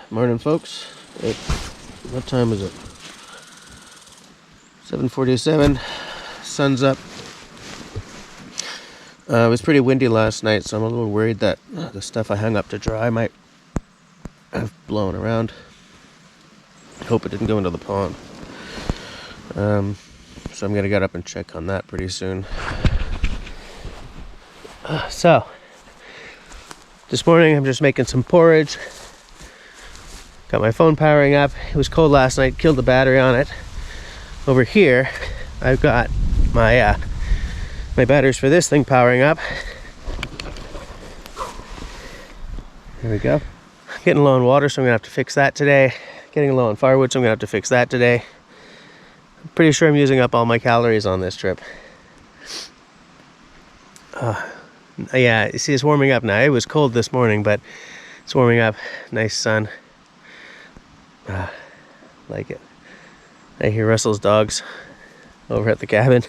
Morning, folks. What time is it? 7:47. Sun's up. It was pretty windy last night, so I'm a little worried that the stuff I hung up to dry might have blown around. Hope it didn't go into the pond. So I'm gonna get up and check on that pretty soon. So this morning I'm just making some porridge. Got my phone powering up. It was cold last night, killed the battery on it. Over here, I've got my my batteries for this thing powering up. There we go. Getting low on water, so I'm gonna have to fix that today. Getting low on firewood, so I'm gonna have to fix that today. I'm pretty sure I'm using up all my calories on this trip. Yeah, you see it's warming up now. It was cold this morning, but it's warming up. Nice sun. Like it. I hear Russell's dogs over at the cabin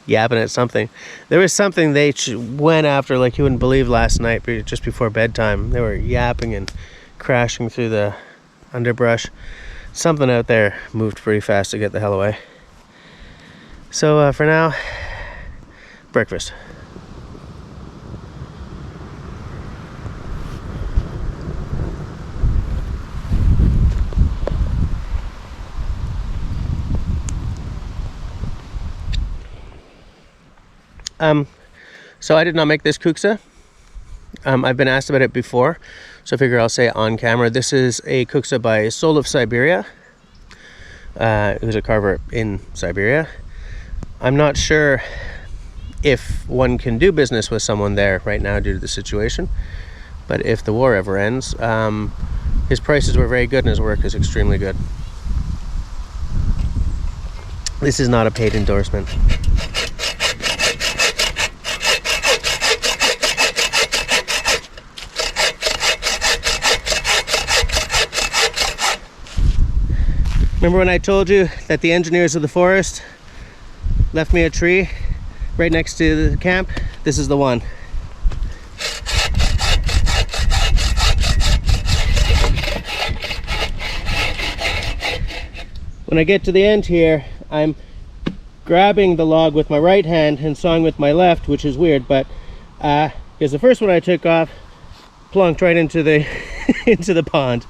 yapping at something. There was something they went after like you wouldn't believe last night, just before bedtime. They were yapping and crashing through the underbrush. Something out there moved pretty fast to get the hell away. So for now, breakfast. So I did not make this kuksa. I've been asked about it before, so I figure I'll say it on camera. This is a kuksa by Soul of Siberia. It was a carver in Siberia. I'm not sure if one can do business with someone there right now due to the situation, but if the war ever ends, his prices were very good and his work is extremely good. This is not a paid endorsement. Remember when I told you that the engineers of the forest left me a tree right next to the camp? This is the one. When I get to the end here, I'm grabbing the log with my right hand and sawing with my left, which is weird, but because the first one I took off plunked right into the into the pond.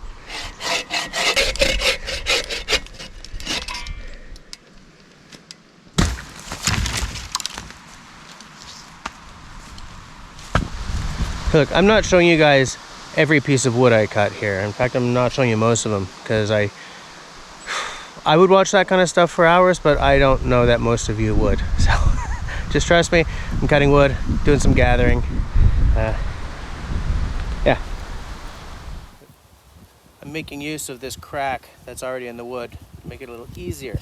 Look, I'm not showing you guys every piece of wood I cut here. In fact, I'm not showing you most of them because I would watch that kind of stuff for hours, but I don't know that most of you would. So just trust me, I'm cutting wood, doing some gathering. Yeah. I'm making use of this crack that's already in the wood to make it a little easier.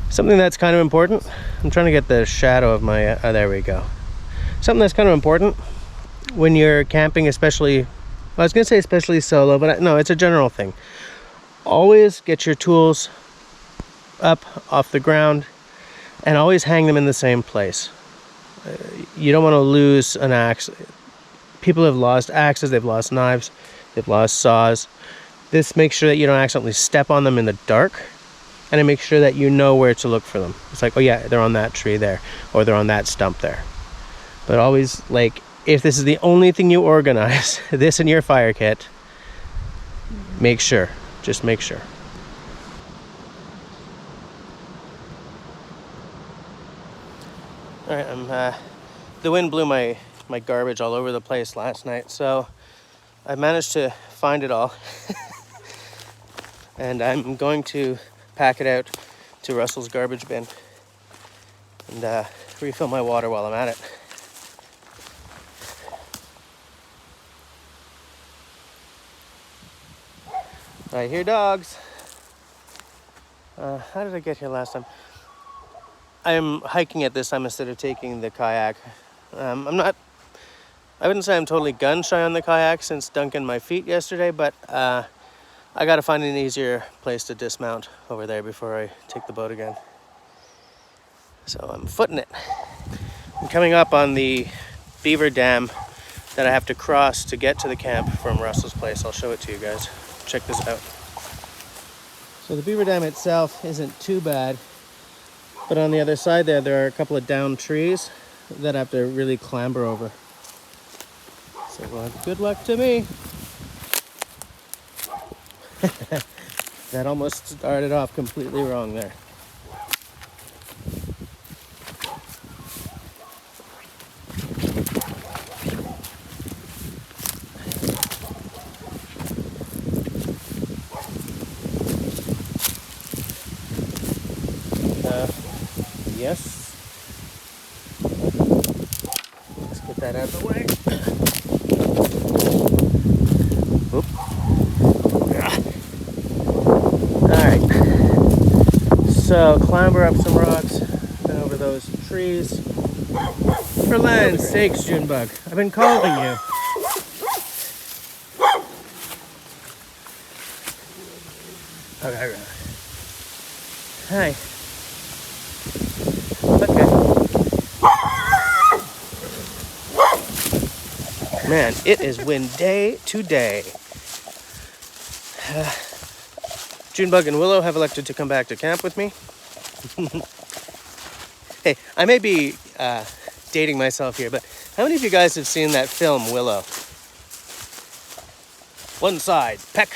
Something that's kind of important, I'm trying to get the shadow of my, there we go. Something that's kind of important when you're camping, especially, well, I was gonna say especially solo, but no, it's a general thing. Always get your tools up off the ground and always hang them in the same place. You don't wanna lose an axe. People have lost axes, they've lost knives, they've lost saws. This makes sure that you don't accidentally step on them in the dark. And it makes sure that you know where to look for them. It's like, oh yeah, they're on that tree there, or they're on that stump there. But always, like, if this is the only thing you organize, this in your fire kit, make sure, just make sure. All right, the wind blew my garbage all over the place last night, so I managed to find it all. And I'm going to pack it out to Russell's garbage bin and refill my water while I'm at it. I hear dogs. How did I get here last time? I'm hiking at this time instead of taking the kayak. I wouldn't say I'm totally gun shy on the kayak since dunking my feet yesterday, but I gotta find an easier place to dismount over there before I take the boat again. So I'm footing it. I'm coming up on the beaver dam that I have to cross to get to the camp from Russell's place. I'll show it to you guys. Check this out. So the beaver dam itself isn't too bad, but on the other side there are a couple of downed trees that I have to really clamber over. So well, good luck to me. That almost started off completely wrong there. Yes. Let's get that out of the way. Oop. Alright. So clamber up some rocks and over those trees. For land's sakes, Junebug. I've been calling you. Okay. Hi. Man, it is wind day today. Junebug and Willow have elected to come back to camp with me. Hey, I may be dating myself here, but how many of you guys have seen that film, Willow? One side, peck.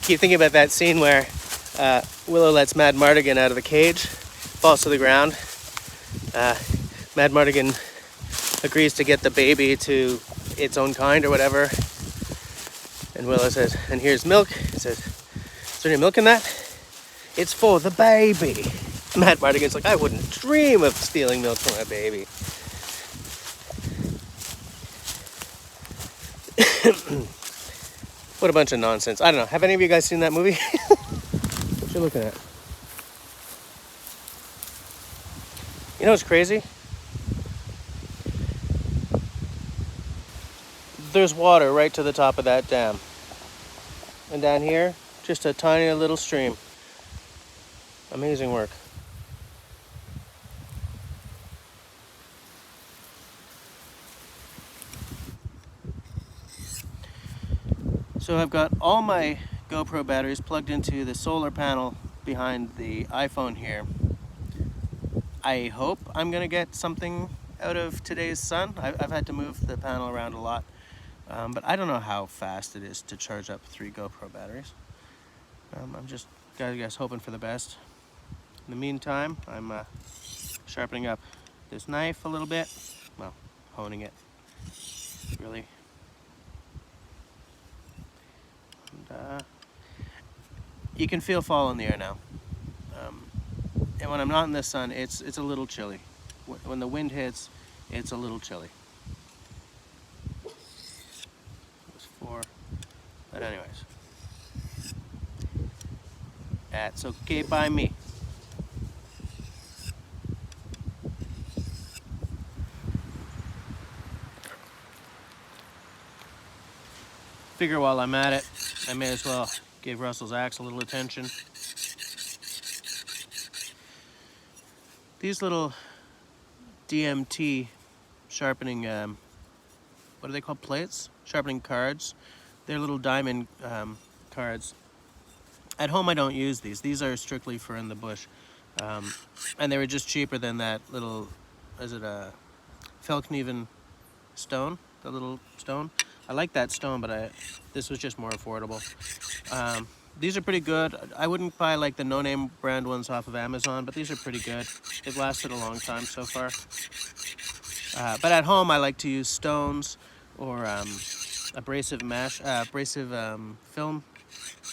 Keep thinking about that scene where Willow lets Mad Mardigan out of the cage, falls to the ground. Mad Mardigan agrees to get the baby to its own kind or whatever. And Willow says, and here's milk. He says, is there any milk in that? It's for the baby. Mad Mardigan's like, I wouldn't dream of stealing milk from a baby. What a bunch of nonsense. I don't know. Have any of you guys seen that movie? What you looking at? You know what's crazy? There's water right to the top of that dam. And down here, just a tiny little stream. Amazing work. So I've got all my GoPro batteries plugged into the solar panel behind the iPhone here. I hope I'm gonna get something out of today's sun. I've had to move the panel around a lot, but I don't know how fast it is to charge up 3 GoPro batteries. I'm just, guys, hoping for the best. In the meantime, I'm sharpening up this knife a little bit. Well, honing it, really. And, you can feel fall in the air now. And when I'm not in the sun, it's a little chilly. When the wind hits, it's a little chilly. It was 4, but anyways. That's okay by me. Figure while I'm at it, I may as well give Russell's axe a little attention. These little DMT sharpening, what are they called, plates? Sharpening cards. They're little diamond cards. At home I don't use these. These are strictly for in the bush. And they were just cheaper than that little, is it a Felkneven stone? The little stone? I like that stone, but this was just more affordable. These are pretty good. I wouldn't buy like the no-name brand ones off of Amazon, but these are pretty good. They've lasted a long time so far. But at home I like to use stones or abrasive mesh, film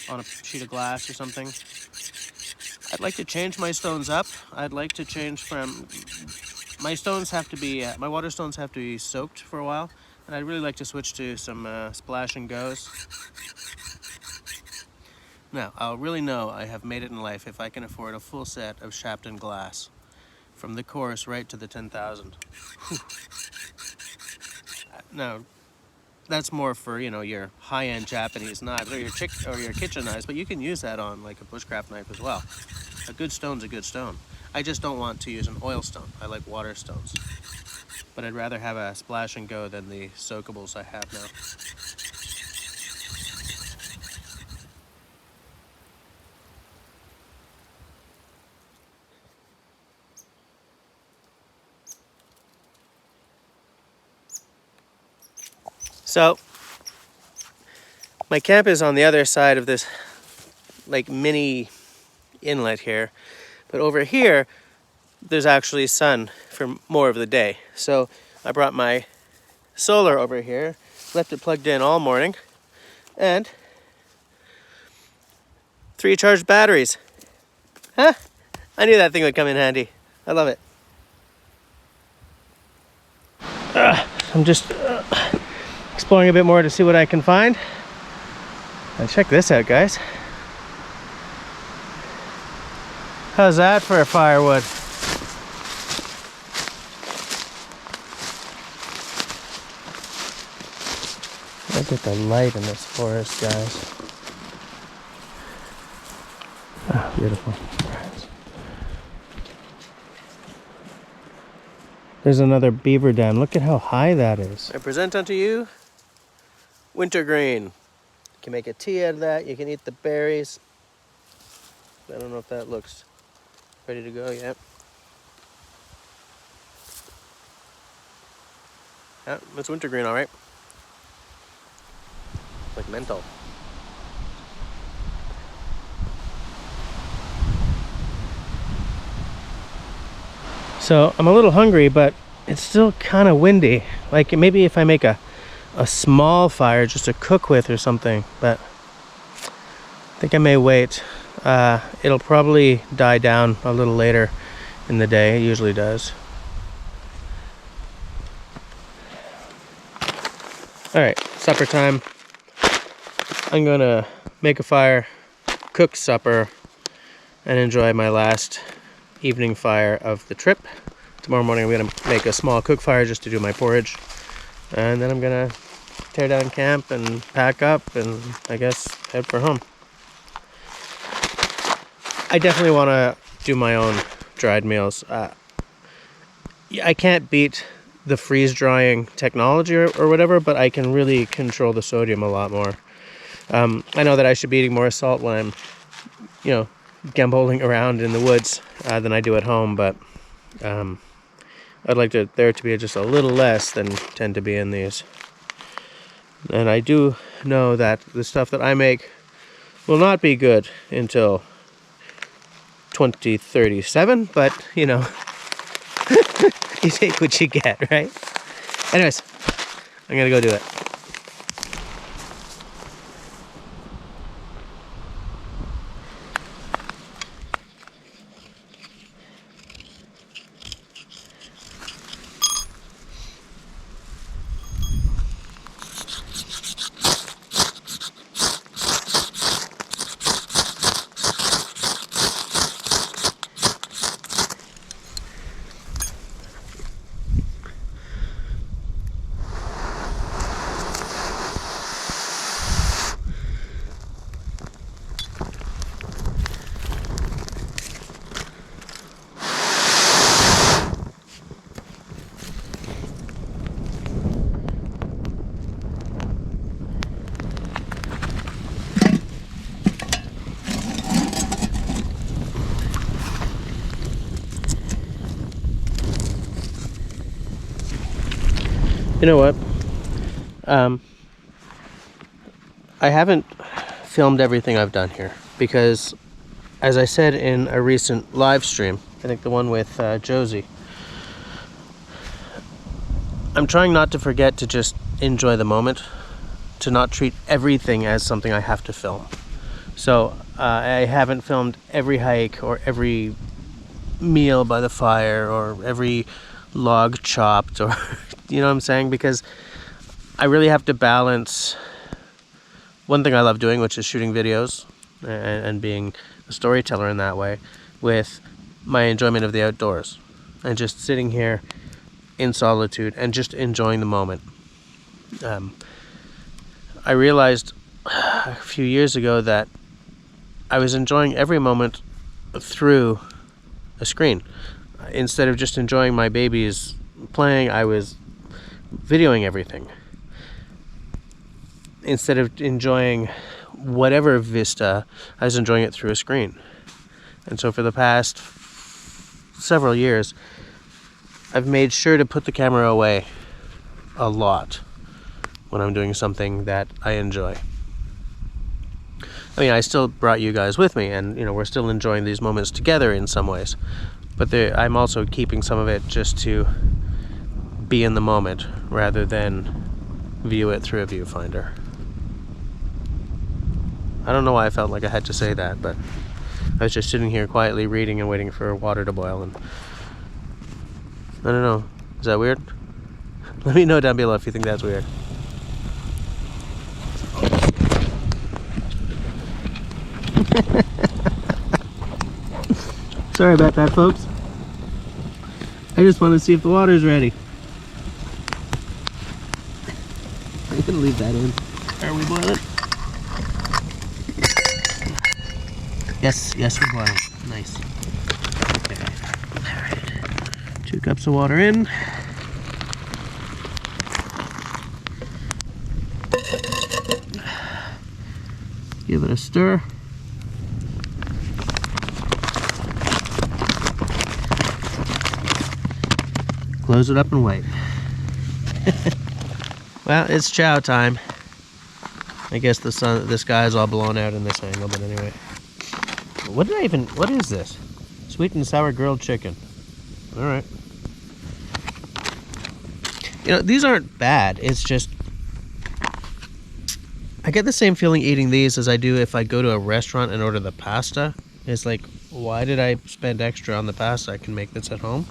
on a sheet of glass or something. I'd like to change my stones up. I'd like to change from, my stones have to be, my water stones have to be soaked for a while. And I'd really like to switch to some splash and goes. Now, I'll really know I have made it in life if I can afford a full set of Shapton glass. From the course right to the 10,000. Now, that's more for, you know, your high-end Japanese knives or your kitchen knives, but you can use that on like a bushcraft knife as well. A good stone's a good stone. I just don't want to use an oil stone. I like water stones. But I'd rather have a splash and go than the soakables I have now. So, my camp is on the other side of this like mini inlet here. But over here, there's actually sun for more of the day. So I brought my solar over here, left it plugged in all morning, and 3 charged batteries. Huh? I knew that thing would come in handy. I love it. I'm just exploring a bit more to see what I can find. And check this out, guys. How's that for a firewood? Look at the light in this forest, guys. Ah, beautiful. There's another beaver dam. Look at how high that is. I present unto you wintergreen. You can make a tea out of that. You can eat the berries. I don't know if that looks ready to go yet. Yeah, that's wintergreen, all right. Like menthol. So I'm a little hungry, but it's still kind of windy. Like maybe if I make a small fire just to cook with or something, but I think I may wait. It'll probably die down a little later in the day. It usually does. All right, supper time. I'm gonna make a fire, cook supper, and enjoy my last evening fire of the trip. Tomorrow morning I'm gonna make a small cook fire just to do my porridge, and then I'm gonna tear down camp and pack up and I guess head for home. I definitely want to do my own dried meals. I can't beat the freeze drying technology or whatever, but I can really control the sodium a lot more. I know that I should be eating more salt when I'm, you know, gamboling around in the woods than I do at home, but I'd like there to be just a little less than tend to be in these. And I do know that the stuff that I make will not be good until 2037, but you know, you take what you get, right? Anyways, I'm gonna go do it. You know what? I haven't filmed everything I've done here because, as I said in a recent live stream, I think the one with Josie, I'm trying not to forget to just enjoy the moment, to not treat everything as something I have to film. So I haven't filmed every hike or every meal by the fire or every log chopped, or you know what I'm saying, because I really have to balance one thing I love doing, which is shooting videos and being a storyteller in that way, with my enjoyment of the outdoors and just sitting here in solitude and just enjoying the moment. I realized a few years ago that I was enjoying every moment through a screen. Instead of just enjoying my babies playing, I was videoing everything. Instead of enjoying whatever vista, I was enjoying it through a screen. And so for the past several years, I've made sure to put the camera away a lot when I'm doing something that I enjoy. I mean, I still brought you guys with me, and we're still enjoying these moments together in some ways, but I'm also keeping some of it just to be in the moment rather than view it through a viewfinder. I don't know why I felt like I had to say that, but I was just sitting here quietly reading and waiting for water to boil, and I don't know. Is that weird? Let me know down below if you think that's weird. Sorry about that, folks. I just want to see if the water's ready. I'm gonna leave that in. Are we boiling? Yes, we're boiling. Nice. Okay. Alright. 2 cups of water in. Give it a stir. Close it up and wait. Well, it's chow time. I guess the sky's all blown out in this angle, but anyway. What is this? Sweet and sour grilled chicken. Alright. These aren't bad. It's just, I get the same feeling eating these as I do if I go to a restaurant and order the pasta. It's like, why did I spend extra on the pasta? I can make this at home.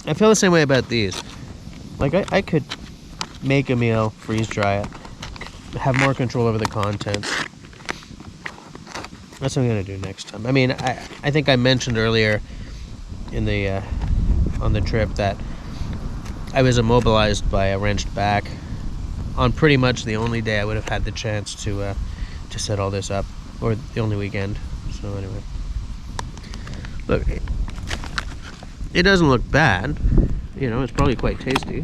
I feel the same way about these. Like, I could make a meal, freeze dry it, have more control over the contents. That's what I'm gonna do next time. I mean, I think I mentioned earlier in the on the trip that I was immobilized by a wrenched back on pretty much the only day I would have had the chance to set all this up, or the only weekend. So anyway, look, it doesn't look bad. It's probably quite tasty.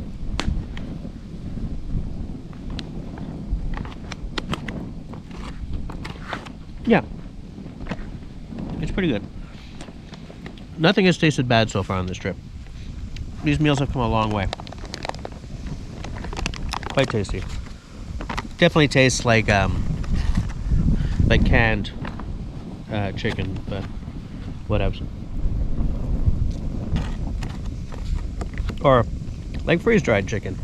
Yeah. It's pretty good. Nothing has tasted bad so far on this trip. These meals have come a long way. Quite tasty. Definitely tastes like canned chicken, but whatevs. Or like freeze-dried chicken.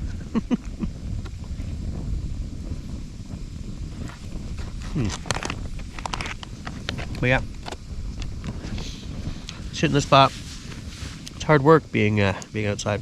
But yeah, shit in the spot. It's hard work being outside.